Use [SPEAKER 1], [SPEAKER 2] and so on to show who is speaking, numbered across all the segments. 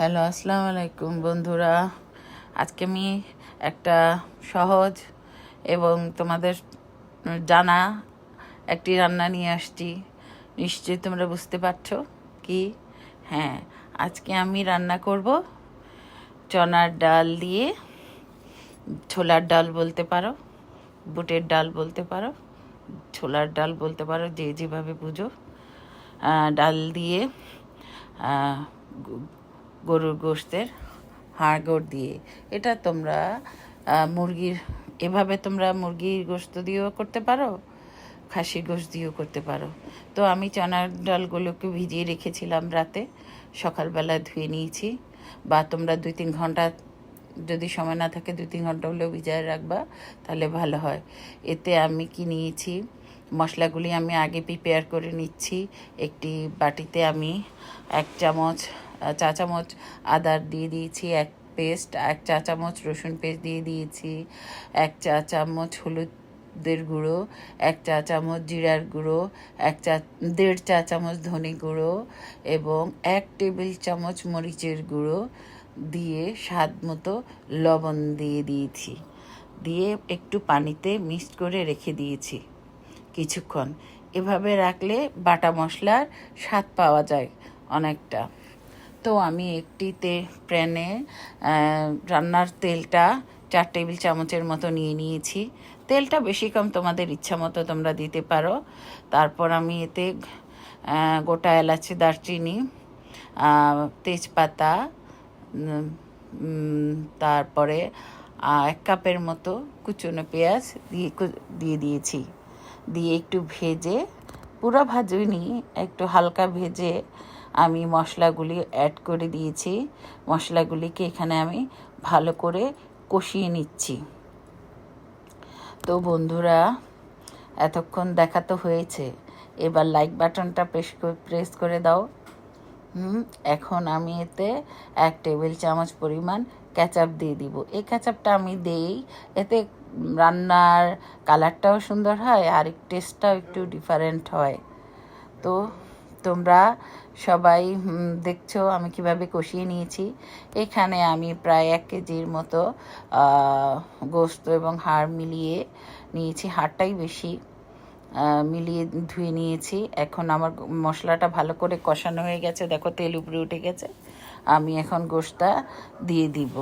[SPEAKER 1] Hello, আসসালামু আলাইকুম বন্ধুরা। আজকে আমি একটা সহজ এবং তোমাদের জানা একটি রান্না নিয়ে আসছি। নিশ্চয়ই তোমরা বুঝতে পারছো কি? হ্যাঁ, আজকে আমি রান্না করব চনার ডাল দিয়ে, ছোলার ডাল বলতে পারো, বুটের ডাল বলতে পারো, ছোলার ডাল বলতে পারো, যে যেভাবে বুঝো। ডাল দিয়ে গরুর গোশতের হাড় দিয়ে, এটা তোমরা মুরগির, এভাবে তোমরা মুরগির গোশত দিয়েও করতে পারো, খাসির গোশত দিয়েও করতে পারো। তো আমি চনার ডালগুলোকে ভিজিয়ে রেখেছিলাম রাতে, সকালবেলা ধুয়ে নিয়েছি। বা তোমরা 2-3 ঘন্টা, যদি সময় না থাকে 2-3 ঘন্টা হলেও ভিজায় রাখবা, তাহলে ভালো হয়। এতে আমি কি নিয়েছি, মশলাগুলি আমি আগে প্রিপেয়ার করে নিচ্ছি। একটি বাটিতে আমি 1 চা চামচ আদার দিয়ে দিয়েছি, 1 চা চামচ রসুন পেস্ট দিয়ে দিয়েছি, 1 চা চামচ হলুদের গুঁড়ো, 1 চা চামচ জিরার গুঁড়ো, 1.5 চা চামচ ধনে গুঁড়ো এবং 1 টেবিল চামচ মরিচের গুঁড়ো দিয়ে স্বাদ মতো লবণ দিয়ে দিয়েছি। দিয়ে একটু পানিতে মিক্সড করে রেখে দিয়েছি কিছুক্ষণ। এভাবে রাখলে বাটা মশলার স্বাদ পাওয়া যায় অনেকটা। তো আমি একটিতে প্যানে রান্নার তেলটা 4 টেবিল চামচের মতো নিয়ে নিয়েছি। তেলটা বেশি কম তোমাদের ইচ্ছা মতো তোমরা দিতে পারো। তারপর আমি এতে গোটা এলাচি, দারচিনি, তেজপাতা, তারপরে 1 কাপের মতো কুচনো পেঁয়াজ দিয়ে দিয়েছি। দিয়ে একটু ভেজে, পুরো ভাজিনি, একটু হালকা ভেজে আমি মশলাগুলি অ্যাড করে দিয়েছি। মশলাগুলিকে এখানে আমি ভালো করে কষিয়ে নিচ্ছি। তো বন্ধুরা, এতক্ষণ দেখা তো হয়েছে, এবার লাইক বাটনটা প্রেস করে দাও। এখন আমি এতে 1 টেবিল চামচ পরিমাণ কেচাপ দিয়ে দিব। এই কেচাপটা আমি দেই, এতে রান্নার কালারটাও সুন্দর হয় আর টেস্টটাও একটু ডিফারেন্ট হয়। তো তোমরা সবাই দেখছো আমি কিভাবে কষিয়ে নিয়েছি। এখানে আমি প্রায় 1 কেজির মতো গোশত এবং হাড় মিলিয়ে নিয়েছি, হাড়টাই বেশি, মিলিয়ে ধুয়ে নিয়েছি। এখন আমার মশলাটা ভালো করে কষানো হয়ে গেছে, দেখো তেল উপরে উঠে গেছে। আমি এখন গোশতটা দিয়ে দিব।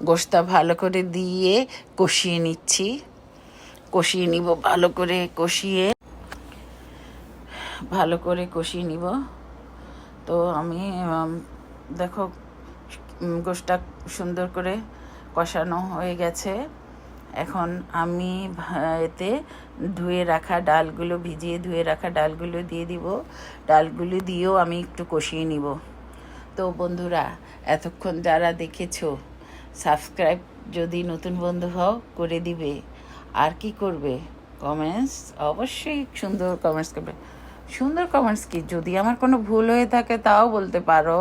[SPEAKER 1] গোশতটা ভালো করে দিয়ে কষিয়ে নিব, ভালো করে কষিয়ে নিব। তো আমি দেখো গোশতটা সুন্দর করে কষানো হয়ে গেছে। এখন আমি এতে ভিজিয়ে ধুয়ে রাখা ডালগুলো দিয়ে দিব। ডালগুলো দিয়েও আমি একটু কষিয়ে নিব। তো বন্ধুরা, এতক্ষণ যারা দেখেছো, সাবস্ক্রাইব যদি নতুন বন্ধু হও করে দিবে। আর কি করবে, কমেন্টস, অবশ্যই সুন্দর কমেন্টস করবে। সুন্দর কমেন্টস কি, যদি আমার কোনো ভুল হয়ে থাকে তাও বলতে পারো,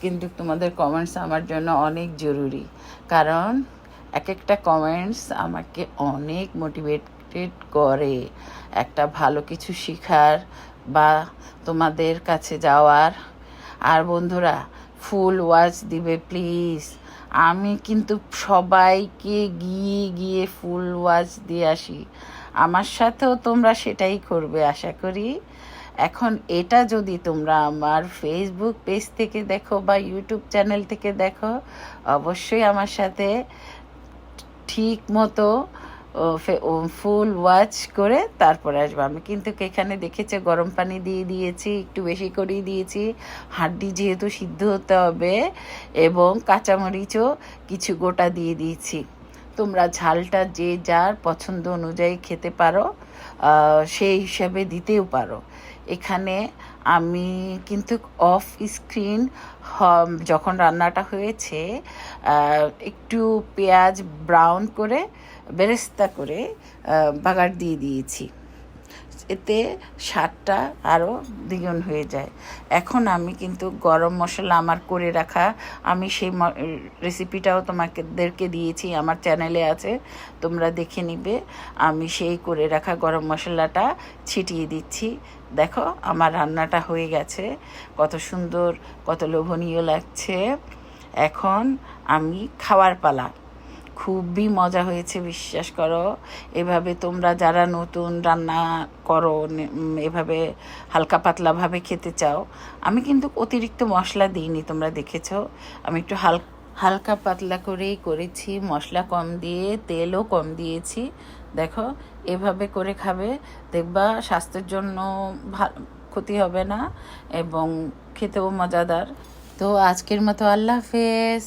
[SPEAKER 1] কিন্তু তোমাদের কমেন্টস আমার জন্য অনেক জরুরি। কারণ একটা কমেন্টস আমাকে অনেক মোটিভেটেড করে একটা ভালো কিছু শেখার বা তোমাদের কাছে যাওয়ার। আর বন্ধুরা, ফুল ওয়াচ দিবে প্লিজ। আমি কিন্তু সবাইকে গিয়ে ফুল ওয়াচ দিয়ে আসি। আমার সাথেও তোমরা সেটাই করবে আশা করি। এখন এটা যদি তোমরা আমার ফেসবুক পেজ থেকে দেখো বা ইউটিউব চ্যানেল থেকে দেখো, অবশ্যই আমার সাথে ঠিক মতো ফুল ওয়াচ করে তারপরে আসবো। আমি কিন্তু এখানে দেখেছে গরম পানি দিয়ে দিয়েছি, একটু বেশি করেই দিয়েছি, হাড্ডি যেহেতু সিদ্ধ হতে হবে, এবং কাঁচামরিচও কিছু গোটা দিয়ে দিয়েছি। তোমরা ঝালটা যে যার পছন্দ অনুযায়ী খেতে পারো, সেই হিসাবে দিতেও পারো। এখানে আমি কিন্তু অফ স্ক্রিন যখন রান্নাটা হয়েছে, একটু পেঁয়াজ ব্রাউন করে বেরেস্তা করে বাগার দিয়ে দিয়েছি। এতে স্বাদটা আরও দ্বিগুণ হয়ে যায়। এখন আমি কিন্তু গরম মশলা আমার করে রাখা, আমি সেই রেসিপিটাও তোমাদেরকে দিয়েছি, আমার চ্যানেলে আছে, তোমরা দেখে নিবে। আমি সেই করে রাখা গরম মশলাটা ছিটিয়ে দিচ্ছি। দেখো আমার রান্নাটা হয়ে গেছে, কত সুন্দর, কত লোভনীয় লাগছে। এখন আমি খাওয়ার পালা। খুবই মজা হয়েছে, বিশ্বাস করো। এভাবে তোমরা যারা নতুন রান্না করো, এভাবে হালকা পাতলাভাবে খেতে চাও, আমি কিন্তু অতিরিক্ত মশলা দিইনি, তোমরা দেখেছো। আমি একটু হালকা পাতলা করেই করেছি, মশলা কম দিয়ে, তেলও কম দিয়েছি। দেখো এভাবে করে খাবে, দেখবা স্বাস্থ্যের জন্য ক্ষতি হবে না এবং খেতেও মজাদার। তো আজকের মতো আল্লাহ হাফেজ।